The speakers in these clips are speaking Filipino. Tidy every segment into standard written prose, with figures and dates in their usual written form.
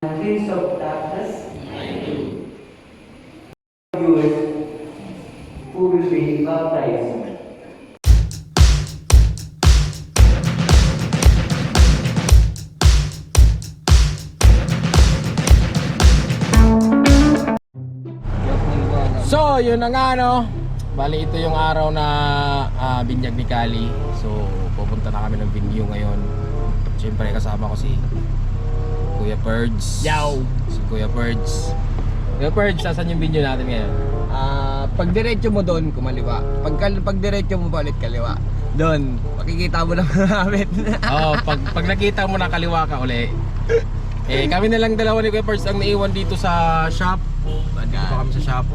Prince of Darkness, viewers who will be baptized. So, yun na nga no. Bali ito yung araw na binyag ni Kali. So, pupunta na kami ng venue ngayon. Siyempre kasama ko si Kuya Purge. Yow! Si Kuya Purge. Kuya Purge, saan yung venue natin ngayon? Pag diretso mo doon, kumaliwa. Pag diretso mo balik kaliwa. Doon, makikita mo lang namin. Oo, pag nakita mo na kaliwa ka uli. Kami na lang dalawa ni Kuya Purge ang naiwan dito sa shop. Dito pa kami sa shop.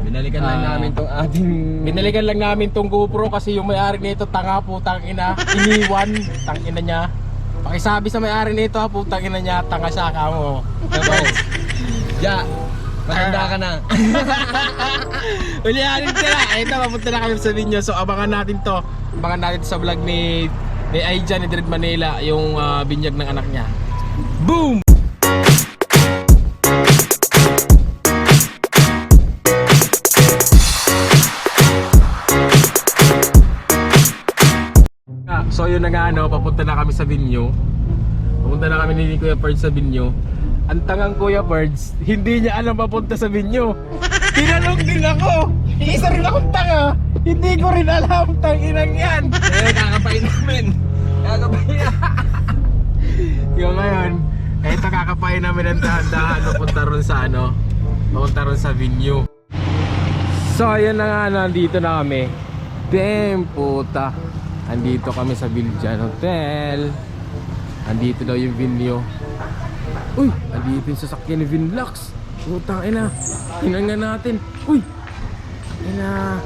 Binalikan lang namin tong ating... Binalikan lang namin tong GoPro kasi yung may-ari nito tanga, putang ina. Iniwan, tang ina niya. Pakisabi sa may-ari nito ha, putang ina niya, tanga siya ka mo. Ja, matanda ka na. Ulianin ka na. Ito, mapunta na kami sa video. So abangan natin to. Abangan natin sa vlog ni Aija ni Dreadmanila, yung binyag ng anak niya. Boom! So yun na nga no, papunta na kami sa venue. Papunta na kami ni Kuya Purge sa venue. Ang tangang Kuya Purge, hindi niya alam papunta sa venue. Tinanong din ako. Isa rin akong tanga. Hindi ko rin alam, tanginang yan. Kakapain namin. Kakapain na. Yung ngayon, ito kakapain namin ang dahan-dahan papunta ron sa ano, papunta ron sa venue. So ayun na nga, nandito na kami. Damn puta. Andito kami sa Viljan Hotel. Andito daw yung venue. Uy, andito yung sasakyan ni Vinlax. Putang ina. Tingnan nga natin. Uy, ina.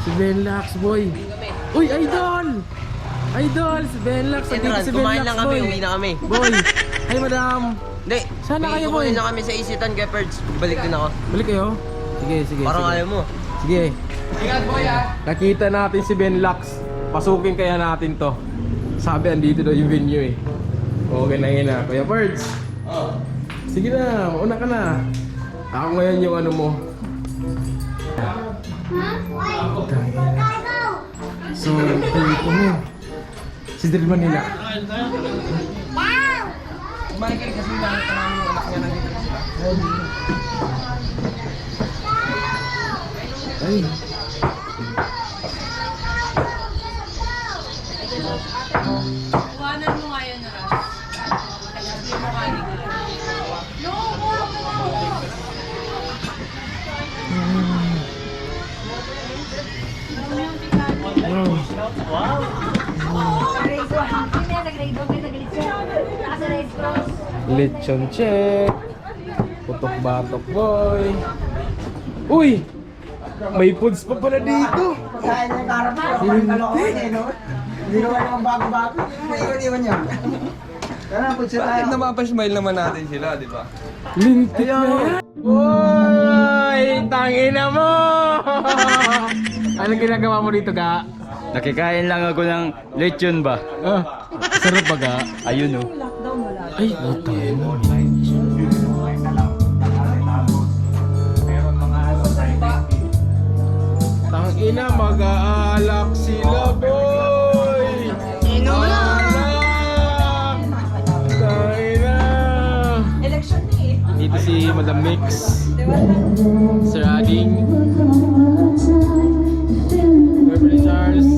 Si Vinlax boy. Uy, idol. Idol, si Vinlax. Andito si Kumain Vinlax lang kami, boy. uwi na kami. Boy, hi madam. Hindi, Sana kayo, boy? kumain lang kami sa isitan kay Purge. Balik din ako. Balik kayo. Sige. Parang sige. ayaw mo. Sige. Ingat boy ha. Nakita natin si Vinlax. Pasukin kaya natin to. Sabi andito daw yung venue eh. Okay na yun na. Kuya Purge. Sige na, mauna ka na. Ako ngayon yung ano mo. So, dito mo. Si Dreadmanila. Michael kasi nakita namin yung anak niya nandito na sila. Ay. Iwanan mo nga yun, Ras. Hindi mo kanin ka. No, Lechon check. Putok batok boy. Uy! May foods pa pala dito. Saan yung karapan? Hindi naman yung bago-bago. Iwan niya. Tara, putsa tayo. Bakit napapasmile naman natin sila, di ba? Lintik na yan. Uy! Tangina mo! Anong ginagawa mo dito, Ga? Nakikain lang ako ng lechon ba? Sarap ba, Ga? Ayun o. Ay, tayo mo. Tangina, mag-aalak sila, boy! Alak! Tangina! election na eh. Dito si Madam Mix. Sir Ading. Beverly Charles.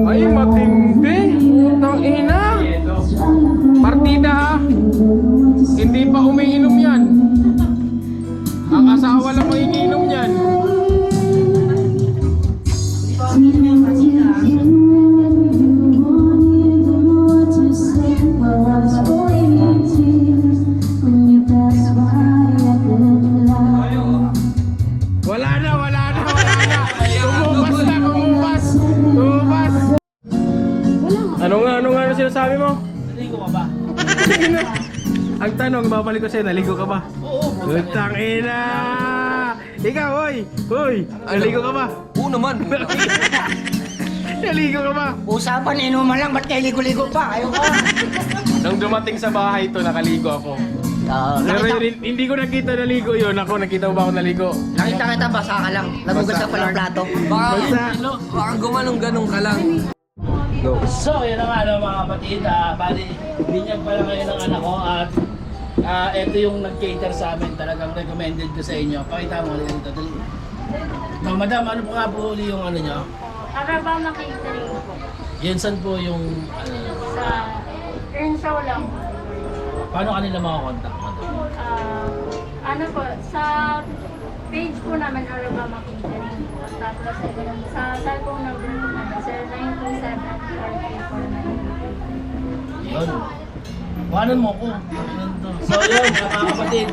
Ay, matindi! Tangina! Partida ha! Hindi pa umiinom yan. Ang asawa lang umiinom yan. Wala na. Kumupas. Ano nga sinasabi mo? Naligo ka ba? Ang tanong, babalik ko sa'yo, naligo ka ba? Oo. Putang ina! Ikaw, hoy! Naligo ka ba? Oo naman. Naligo ka ba? Usapan, inuman lang, ba't kayo ligo-ligo pa? Ayoko. Nung dumating sa bahay to, nakaligo ako. Pero hindi ko nakita naligo yun. Ako, nakita mo ba ako naligo? Nakita kita, basa ka lang. Nagugas ka pa ng plato. Baka gumanong-ganong ka lang. So, yun ang mga kapatid. Bali, binyag pala ngayon ng anak ko at ito yung nag-cater sa amin. Talagang recommended ko sa inyo. Pakita mo ulit dito. Dali. Madam, ano po nga po uli yung ano nyo? Alabama catering po. Yan saan po yung... Sa Earnshaw lang. paano kanila makakontak mo? Ano po, sa page po namin, Alabama Catering po. Tapos sa cellphone number po namin, 0927-4349. Yun. Kuhanan mo ko. So yun, mga kapatid.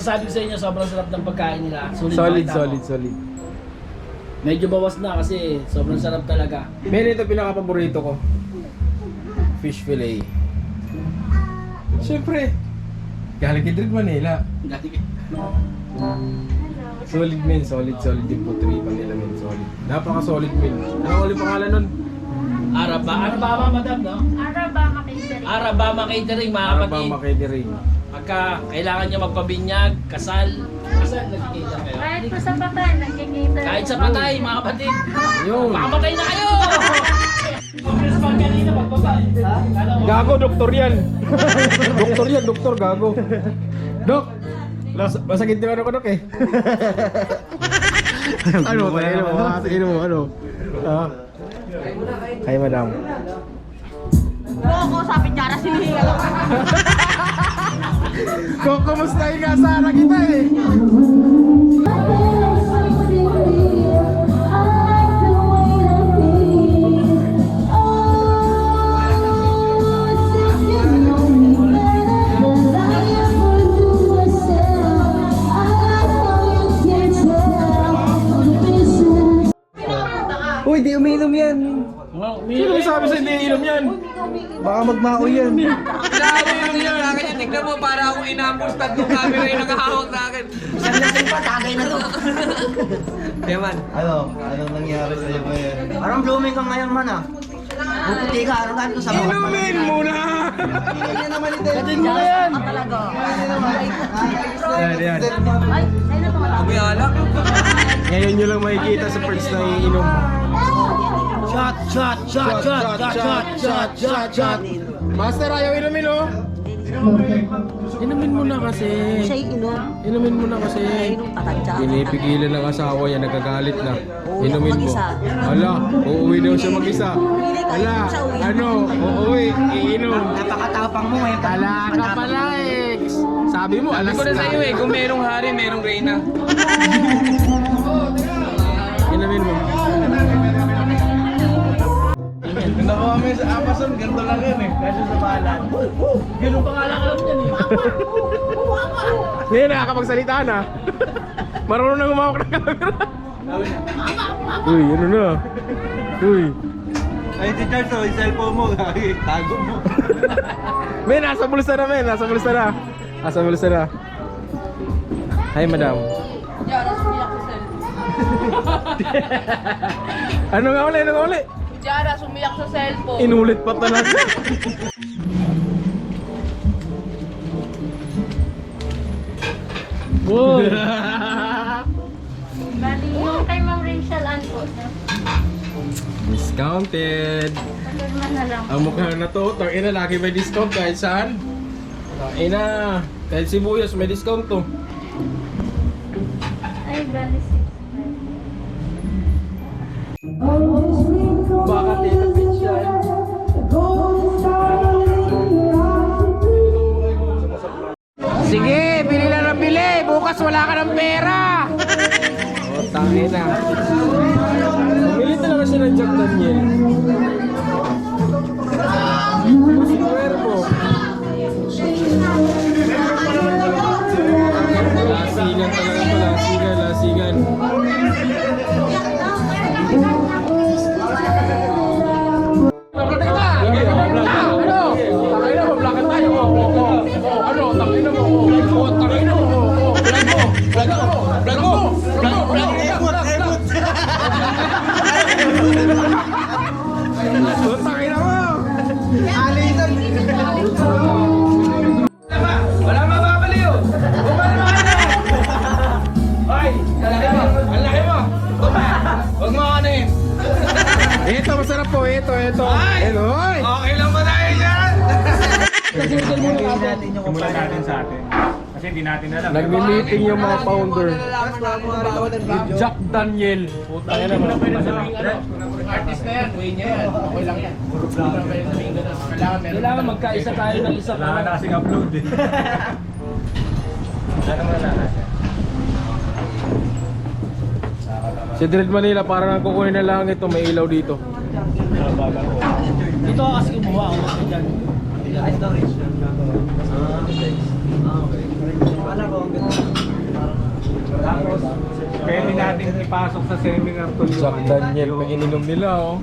Sabi ko sa inyo, sobrang sarap ng pagkain nila. Solid. Medyo bawas na kasi sobrang sarap talaga. Men, ito pinaka-paborito ko. Fish fillet. Siyempre, galing kay Dreadmanila. Solid men, solid yung putri pa nila men, solid. Napaka-solid men. Ano ulit pangalan nun? Arabama, madam, no? Alabama Catering. Arabama Catering, mga kapatid. Arabama Catering. Pagka kailangan nyo magpabinyag, kasal, nag-cater kayo. Kahit po sa patay, nagkikater. Kahit sa patay, mga kapatid. Yun. Makamatay na kayo! Congressman kanina, magbaba. Gago, doktor yan. Doktor, gago. Dok, masakit din ano ko, Dok eh. Ano? Hi, madam. Ako, sabi Jara, sinihingal ako. Kumustahin nga sana kita eh. Uy, di umiinom yan. Sino sabi sa hindi inom yan? Baka magmao yan. Pinakainom niya sa akin. Tignan mo, para akong inambos tatlong camera yung nakahawak sa akin. Isang lasing pa, tagay na to. Eman. Anong nangyari sa'yo ngayon? Parang blooming ka ngayon man ah. Puputi ka, ano ka sa mga. Inumin muna! Hindi naman ito. Kadin mo na yan. Talaga. Yan. Ay, sa'yo na ito. May alak. Ngayon nyo lang makikita sa first na iinom. Shot. Master, ayaw inumin oh. Inumin mo na kasi. Siya inom. Inumin mo na kasi. Inom patadya. Pinipigilan ng asawa yan, nagagalit na. Uuwi ako Inumin mo. mag-isa. Hala, uuwi daw siya mag-isa. Hala, ano, uuwi, iinom. Napakatapang mo ngayon. Hala ka pala eh. Sabi mo, alas Sabi ko na na. sa'yo eh, kung merong hari, merong reyna. Inumin mo. Nakuha mo sa Amazon, ganito lang yun eh. Kasi sa bahalan. Ganun pa nga lang alam yan eh. Ngayon nakakapagsalita na. Marunong na gumawak ng camera. Uy, ano na? Uy. Ay, si Charles, yung cellphone mo, tago mo. Men, nasa bulsa na men, nasa bulsa na. Hi, madam. Ano nga uli? Jara, sumiyak sa cellphone. Inulit pa talaga. Wow. Bali, yung kay Ma'am Rachel Ann po. Discounted. Pagkagman na lang. Ang mukha na to, tangina lagi may discount kahit saan. Tangina, kahit sibuyas may discount to. Ay, bali 6. Baka tita bitch yan. Sige, bili lang ng bili. Bukas wala ka ng pera. Oh, tangina. Bumili talaga siya ng Jack Daniel. Si Cuervo. Lasingan talaga ito, lasingan. Kasi muna natin yung Simulan natin sa atin. Kasi hindi natin alam. Nagmi-meeting yung mga founder. Jack Daniel. Puta yan naman. Artist na yan, way niya yan. Okay lang yan. Kailangan magkaisa tayo ng isa. Wala na kasing upload eh. Ano mo na natin? Si Dreadmanila para nang kukunin na lang ito, may ilaw dito. Dito ka kasi kumuha. Dyan. Tapos, pwede natin ipasok sa seminar to Jack Daniel, may ininom nila oh.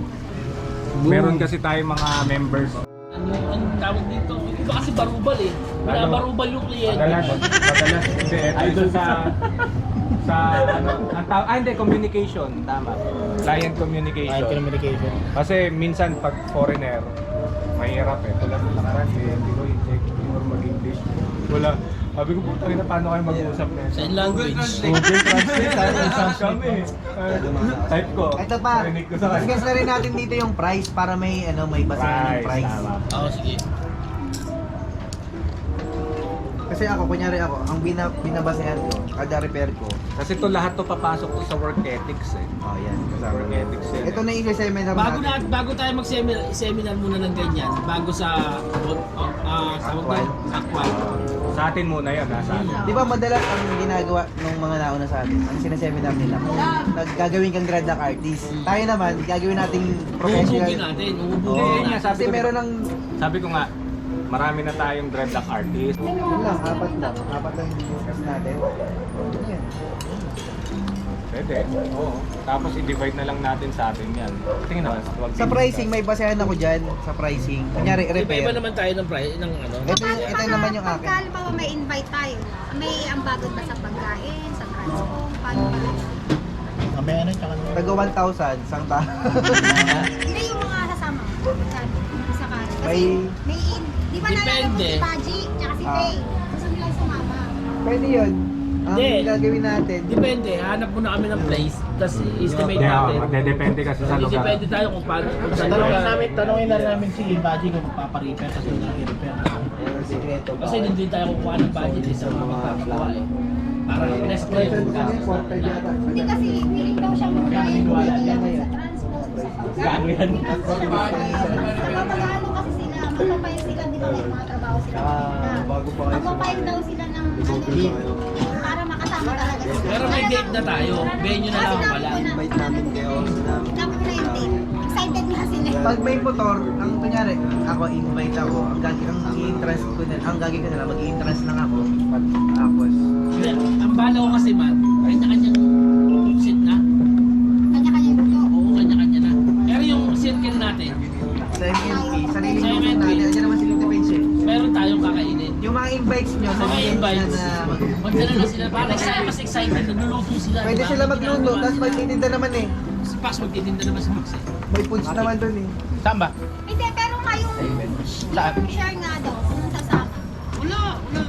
Meron kasi tayo mga members. Ang tawag dito? Ito kasi barubal eh. Barubal yung kliyente. Madalas hindi. Ito sa hindi, communication. Tama. Client communication. Kasi minsan pag foreigner, mahirap eh. Tulad ng nakaraan, hindi ko i-check or mag-English. Wala. Sabi ko po tayo na paano kayo mag-uusap na yun. Sign language. Google Translate tayo kami. Type ko. Ito pa, Rinig ko sa kanya. discuss na rin natin dito yung price para may may basehan ng price. Tama. Oo, sige. Kasi ako, kunyari ako, ang binabasehan ko, kada repair ko, Kasi to lahat to papasok to sa work ethics eh. oh yan. Sa work ethics eh. Ito na yung seminar Bago tayo mag-seminar muna ng ganyan, bago sa actual. Sa atin muna yan, sa atin. Di ba madalas ang ginagawa ng mga nauna sa atin, ang sinaseminar nila, naggagawin kang dreadlock artist. Tayo naman, gagawin nating professional. Uhubugin natin, Oo. uhubugin natin. Kasi meron ng, Sabi ko nga, marami na tayong dreadlock artist. yun lang, apat lang yung discuss natin. Yan. Pwede, oo. Tapos i-divide na lang natin sa atin yan. Tingnan naman. Sa pricing, may basehan ako dyan, sa pricing. Kunyari, Iba repair. naman tayo ng price, ng ano. Ito naman yung akin. Pagka halimbawa may invite tayo, may ambagan ba sa pagkain, sa transport, paano ba? Taga 1,000, isang tao. Hindi yung mga kasama. Sa kanin. Kasi May- di ba naalala mo Depende. si Paji, tsaka si Tay? Gusto nilang sumama. Pwede yun. Ang Hindi. gagawin natin. Depende, hanap muna kami ng place, tapos estimate Hindi, natin. magdedepende kasi sa lugar. Depende tayo kung paano, kung saan Tanongin na namin si Baji kung magpapa-repair kasi nag-repair. Yung sikreto. Kasi hindi tayo kukuha ng budget eh, sa mga magpapagawa eh. Para less na yung gas. Hindi kasi willing daw siyang magbayad sa transport, sa pagkain. Napapagano kasi sila, magpapayag sila, di ba may mga trabaho sila. bago pa kayo Magpapayag daw sila ng para makasama talaga sila. Pero may date na tayo, venue na lang wala. invite namin kayo. Dapat na yung date. Excited nga sila. Pag may motor, ang kunyari, ako invite ako, ang i-entrance ko na, ang gagawin ko na lang, mag-i-entrance lang ako. Tapos, Hindi, ang bala ko kasi man, kanya-kanyang seat na. Kanya-kanya yung buto. Oo, kanya-kanya na. Pero yung circle natin, sa MNP, sarili Sa ko MNP. natin, andyan naman sila defense eh. meron tayong kakainin. Yung mga invites nyo, Mga sabihin invites, na magdala na sila. Para mas excited, nagluluto sila. pwede diba? sila magluto, tapos magtitinda naman eh. Si Pax magtitinda naman sa Max eh. May foods naman dun eh. Saan ba? Hindi, pero kayong share nga daw kung sasama. Wala.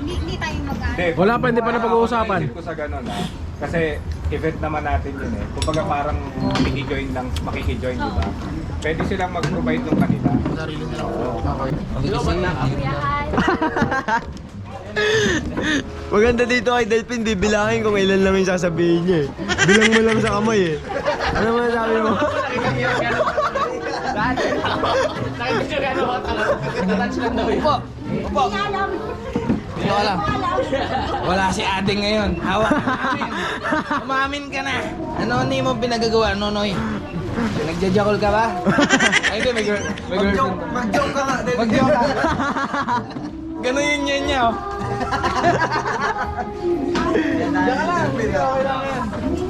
Hindi tayo mag-ano. Wala pa, hindi pa napag-uusapan. Naisip ko sa ganun ha. Kasi event naman natin yun eh. Kumbaga parang makikijoin, di ba? Pwede silang mag-provide ng kanila. Sarili nila. Maganda dito kay Delphin, bibilangin kung ilan lang yung sasabihin niya eh. Bilang mo lang sa kamay eh. Ano mo sabi mo? Upo. Hindi niya alam. Hindi ko alam. Wala si Ading ngayon. Hawak ka namin. Umamin ka na. Ano ni mo pinagagawa, Nonoy? Nagjajakol ka ba? Ay, hindi. May girlfriend. Mag-joke ka nga. Mag-joke ka. Ganun yun yan niya, oh.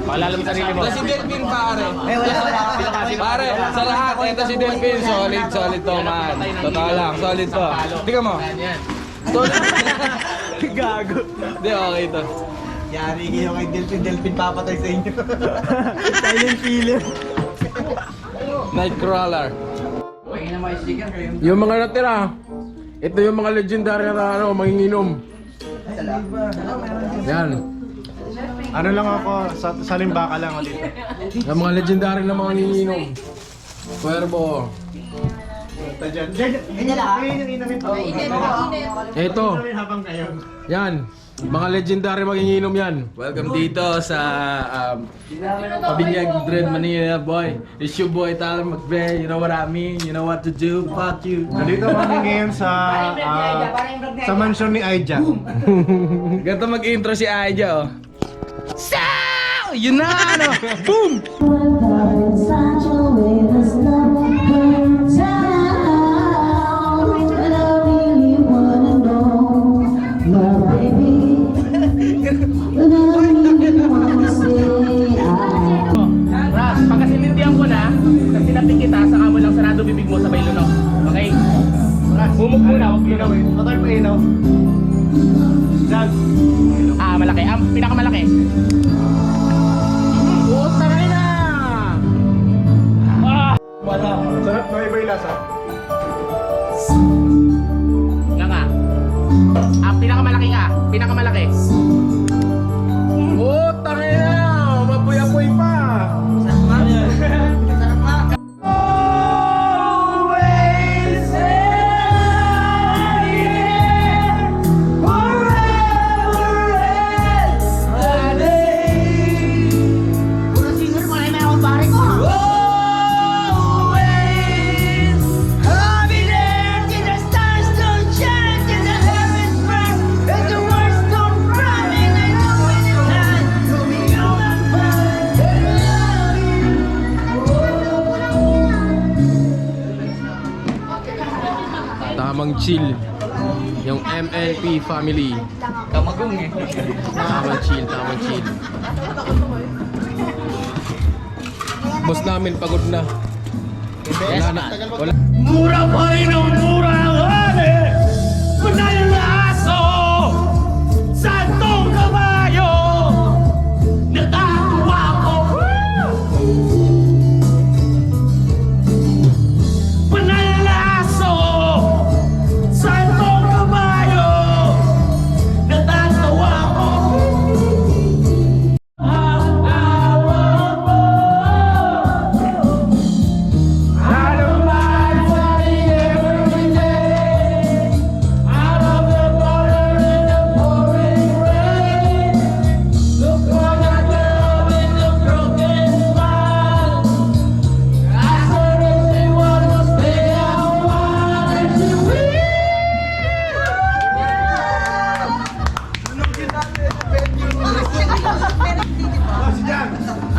Paalala mo sarili mo. Wala si Delphine, pare. Eh, wala. Pare, sa lahat, ito si Delphine. Solid to, man. Totoo lang, solid to. Tingnan mo. Solid. Gago. Hindi, okay to. Yari kayo kay Delphin papatay sa inyo. Silent killer. Nightcrawler. Yung mga natira, ito yung mga legendary na manginginom. Yan. Ano lang ako, sa limbaka lang ako dito. Yung mga legendary na manginginom. Cuervo. Ito. Yan. Mga legendary magiinom yan. Welcome dito sa Pabinyag Dreadmanila, boy. It's your boy Tyler McVeigh. You know what I mean? You know what to do? Fuck you. Nandito kami ngayon sa mansion ni Aija. Ganito mag-intro si Aija, oh. Saw! Yun na, ano? Boom! Ras, pagkasintindihan ko na, kasi tinapin kita, saka mo lang sarado bibig mo sabay lunok. Okay? Bumog muna, huwag lunaw. Total pa inaw. Ah, malaki. Ang pinakamalaki. Puta rin na! Wala. Sarap na iba yung lasa. Nga nga. Ang pinakamalaki nga. Pinakamalaki. Puta rin na! Mapuy-apuy pa! Tamang chill. Yung MLP family. Kamagong eh. Tamang chill, tamang chill. Boss namin pagod na. Wala na. Wala. Mura pa rin ang mura ang Panay na aso! Santong kabayo! Natatawa ko! Panay na aso! Santong kabayo! Natatawa ko! Ang awa mo! Out of my body every day, out of the water in the pouring rain. Look for that girl with the broken smile. I said if she wanna stay, I wanted to win.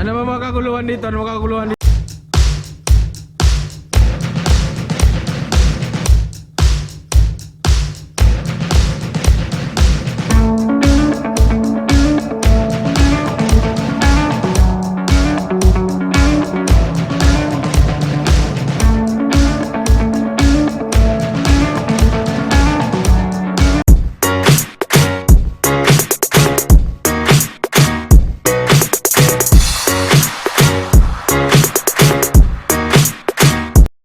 Ano ba mga kaguluhan dito? Ano mga kaguluhan